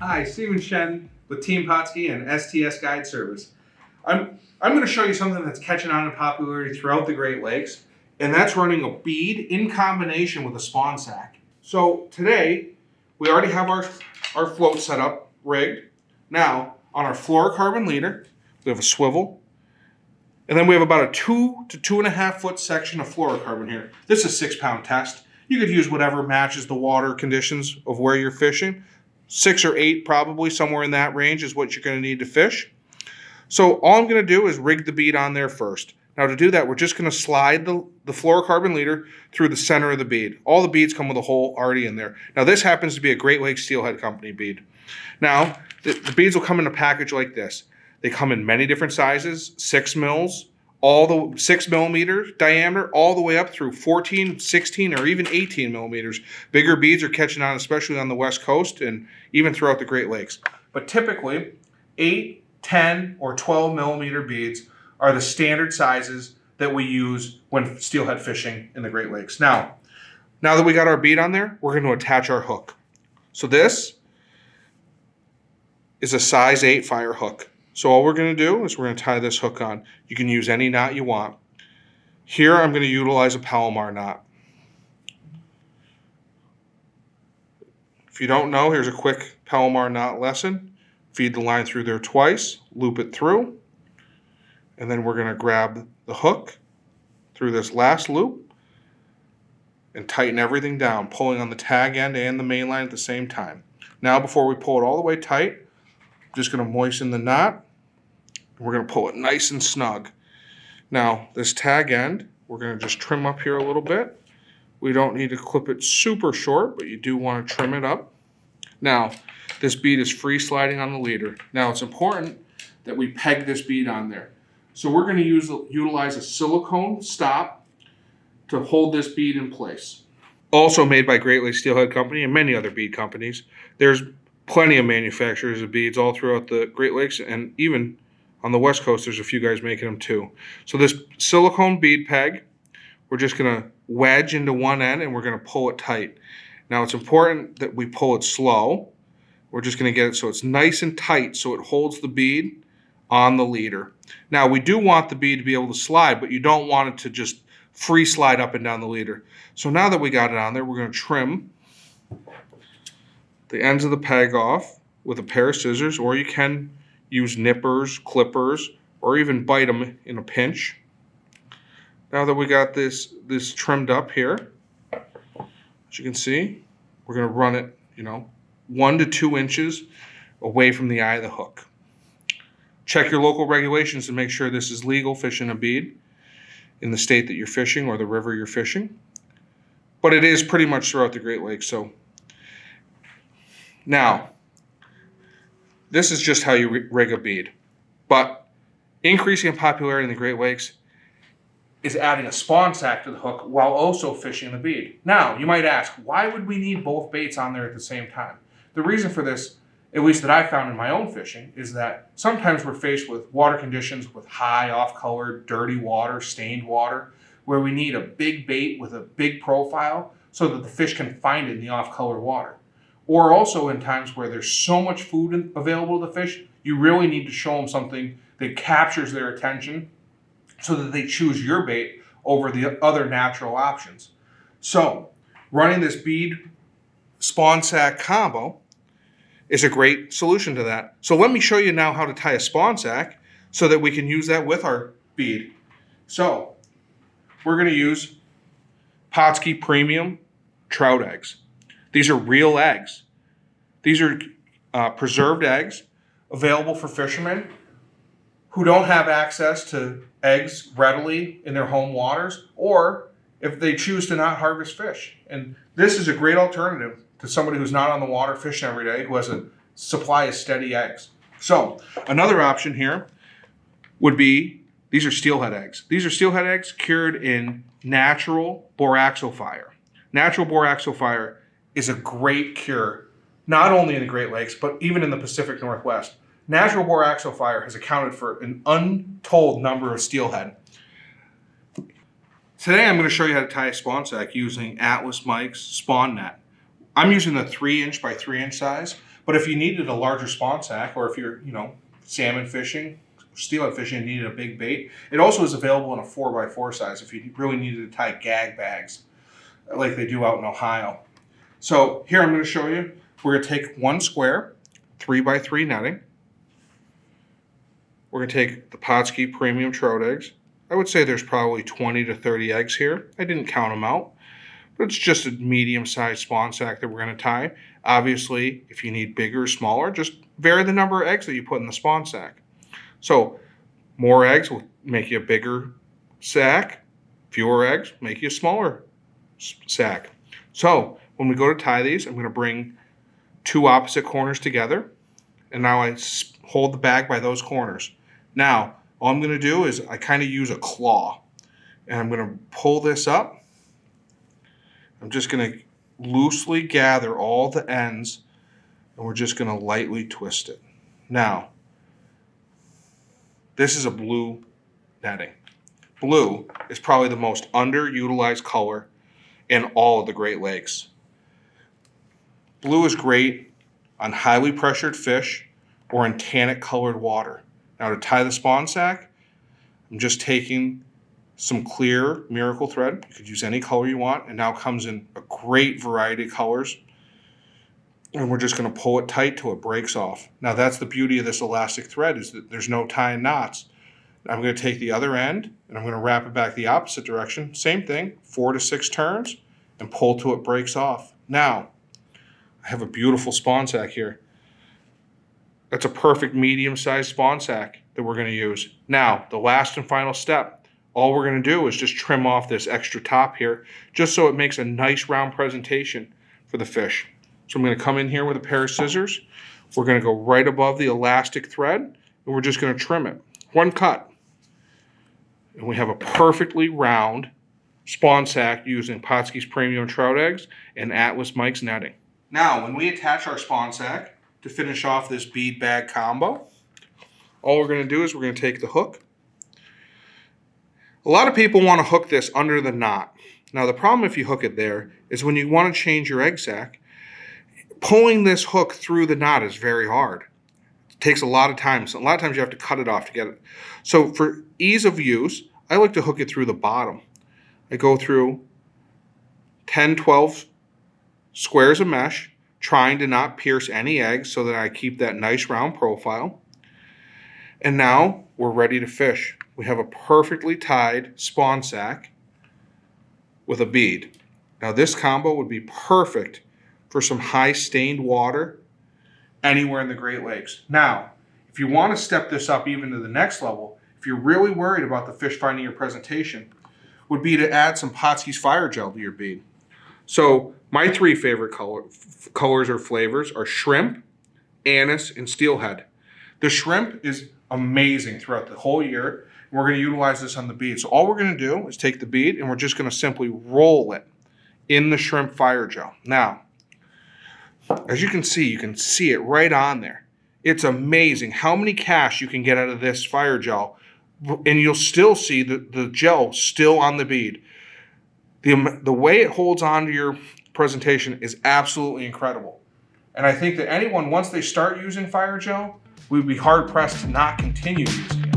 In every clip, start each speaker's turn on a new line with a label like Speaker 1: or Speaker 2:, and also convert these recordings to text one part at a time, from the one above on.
Speaker 1: Hi, Stephen Shen with Team Pautzke and STS Guide Service. I'm going to show you something that's catching on in popularity throughout the Great Lakes, and that's running a bead in combination with a spawn sack. So today, we already have our float set up, rigged. Now, on our fluorocarbon leader, we have a swivel, and then we have about a 2 to 2.5 foot section of fluorocarbon here. This is a 6-pound test. You could use whatever matches the water conditions of where you're fishing. 6 or 8 probably, somewhere in that range is what you're going to need to fish. So all I'm going to do is rig the bead on there first. Now to do that, we're just going to slide the fluorocarbon leader through the center of the bead. All the beads come with a hole already in there. Now this happens to be a Great Lakes Steelhead Company bead. Now the beads will come in a package like this. They come in many different sizes, 6 mils, all the 6 millimeters diameter, all the way up through 14, 16, or even 18 millimeters. Bigger beads are catching on, especially on the West Coast and even throughout the Great Lakes. But typically, 8, 10, or 12 millimeter beads are the standard sizes that we use when steelhead fishing in the Great Lakes. Now that we got our bead on there, we're going to attach our hook. So this is a size 8 fire hook. So all we're going to do is we're going to tie this hook on. You can use any knot you want. Here I'm going to utilize a Palomar knot. If you don't know, here's a quick Palomar knot lesson. Feed the line through there twice, loop it through, and then we're going to grab the hook through this last loop and tighten everything down, pulling on the tag end and the main line at the same time. Now before we pull it all the way tight, I'm just going to moisten the knot. We're going to pull it nice and snug. Now, this tag end, we're going to just trim up here a little bit. We don't need to clip it super short, but you do want to trim it up. Now, this bead is free sliding on the leader. Now, it's important that we peg this bead on there. So we're going to utilize a silicone stop to hold this bead in place. Also made by Great Lakes Steelhead Company and many other bead companies. There's plenty of manufacturers of beads all throughout the Great Lakes, and even on the West Coast, there's a few guys making them too. So this silicone bead peg, we're just going to wedge into one end and we're going to pull it tight. Now it's important that we pull it slow. We're just going to get it so it's nice and tight so it holds the bead on the leader. Now we do want the bead to be able to slide, but you don't want it to just free slide up and down the leader. So now that we got it on there, we're going to trim the ends of the peg off with a pair of scissors, or you can use nippers, clippers, or even bite them in a pinch. Now that we got this trimmed up here, as you can see, we're going to run it, 1 to 2 inches away from the eye of the hook. Check your local regulations to make sure this is legal fishing a bead in the state that you're fishing or the river you're fishing. But it is pretty much throughout the Great Lakes. So now, this is just how you rig a bead. But increasing in popularity in the Great Lakes is adding a spawn sack to the hook while also fishing the bead. Now, you might ask, why would we need both baits on there at the same time? The reason for this, at least that I found in my own fishing, is that sometimes we're faced with water conditions with high, off-color, dirty water, stained water, where we need a big bait with a big profile so that the fish can find it in the off-color water. Or also in times where there's so much food available to the fish, you really need to show them something that captures their attention so that they choose your bait over the other natural options. So, running this bead spawn sack combo is a great solution to that. So let me show you now how to tie a spawn sack so that we can use that with our bead. So, we're going to use Pautzke Premium Trout eggs. These are real eggs. These are preserved eggs available for fishermen who don't have access to eggs readily in their home waters, or if they choose to not harvest fish. And this is a great alternative to somebody who's not on the water fishing every day, who has a supply of steady eggs. So another option here would be, these are steelhead eggs. These are steelhead eggs cured in natural boraxo fire. Natural boraxo fire is a great cure, not only in the Great Lakes, but even in the Pacific Northwest. Natural boraxo fire has accounted for an untold number of steelhead. Today I'm going to show you how to tie a spawn sack using Atlas Mike's spawn net. I'm using the 3" by 3" size, But if you needed a larger spawn sack, or if you're, salmon fishing, steelhead fishing, and needed a big bait, it also is available in a 4x4 size if you really needed to tie gag bags like they do out in Ohio. So here I'm going to show you. We're going to take one square 3x3 netting. We're going to take the Pautzke premium trout eggs. I would say there's probably 20 to 30 eggs here. I didn't count them out, but it's just a medium-sized spawn sack that we're going to tie. Obviously, if you need bigger or smaller, just vary the number of eggs that you put in the spawn sack. So more eggs will make you a bigger sack. Fewer eggs make you a smaller sack. So when we go to tie these, I'm going to bring two opposite corners together, and now I hold the bag by those corners. Now, all I'm going to do is I kind of use a claw, and I'm going to pull this up. I'm just going to loosely gather all the ends, and we're just going to lightly twist it. Now, this is a blue netting. Blue is probably the most underutilized color in all of the Great Lakes. Blue is great on highly pressured fish or in tannic colored water. Now to tie the spawn sack, I'm just taking some clear miracle thread. You could use any color you want. It now comes in a great variety of colors. And we're just going to pull it tight till it breaks off. Now that's the beauty of this elastic thread, is that there's no tying knots. I'm going to take the other end and I'm going to wrap it back the opposite direction. Same thing, 4 to 6 turns, and pull till it breaks off. Now, I have a beautiful spawn sack here. That's a perfect medium-sized spawn sack that we're going to use. Now, the last and final step, all we're going to do is just trim off this extra top here, just so it makes a nice round presentation for the fish. So I'm going to come in here with a pair of scissors. We're going to go right above the elastic thread, and we're just going to trim it. One cut. And we have a perfectly round spawn sack using Pautzke's premium trout eggs and Atlas Mike's netting. Now, when we attach our spawn sack to finish off this bead bag combo, all we're going to do is we're going to take the hook. A lot of people want to hook this under the knot. Now, the problem if you hook it there is when you want to change your egg sack, pulling this hook through the knot is very hard. It takes a lot of time. So a lot of times you have to cut it off to get it. So for ease of use, I like to hook it through the bottom. I go through 10, 12 squares of mesh, trying to not pierce any eggs so that I keep that nice round profile. And now we're ready to fish. We have a perfectly tied spawn sack with a bead. Now this combo would be perfect for some high stained water anywhere in the Great Lakes. Now, if you want to step this up even to the next level, if you're really worried about the fish finding your presentation, would be to add some Pautzke's fire gel to your bead. So my 3 favorite colors or flavors are shrimp, anise, and steelhead. The shrimp is amazing throughout the whole year. And we're going to utilize this on the bead. So all we're going to do is take the bead and we're just going to simply roll it in the shrimp fire gel. Now, as you can see it right on there. It's amazing how many casts you can get out of this fire gel, and you'll still see the gel still on the bead. The way it holds on to your presentation is absolutely incredible. And I think that anyone, once they start using fire gel, we'd be hard-pressed to not continue using it.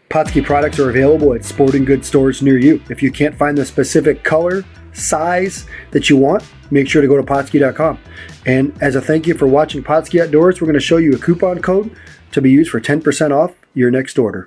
Speaker 2: Pautzke products are available at sporting goods stores near you. If you can't find the specific color, size that you want, make sure to go to Pautzke.com. And as a thank you for watching Pautzke Outdoors, we're going to show you a coupon code to be used for 10% off your next order.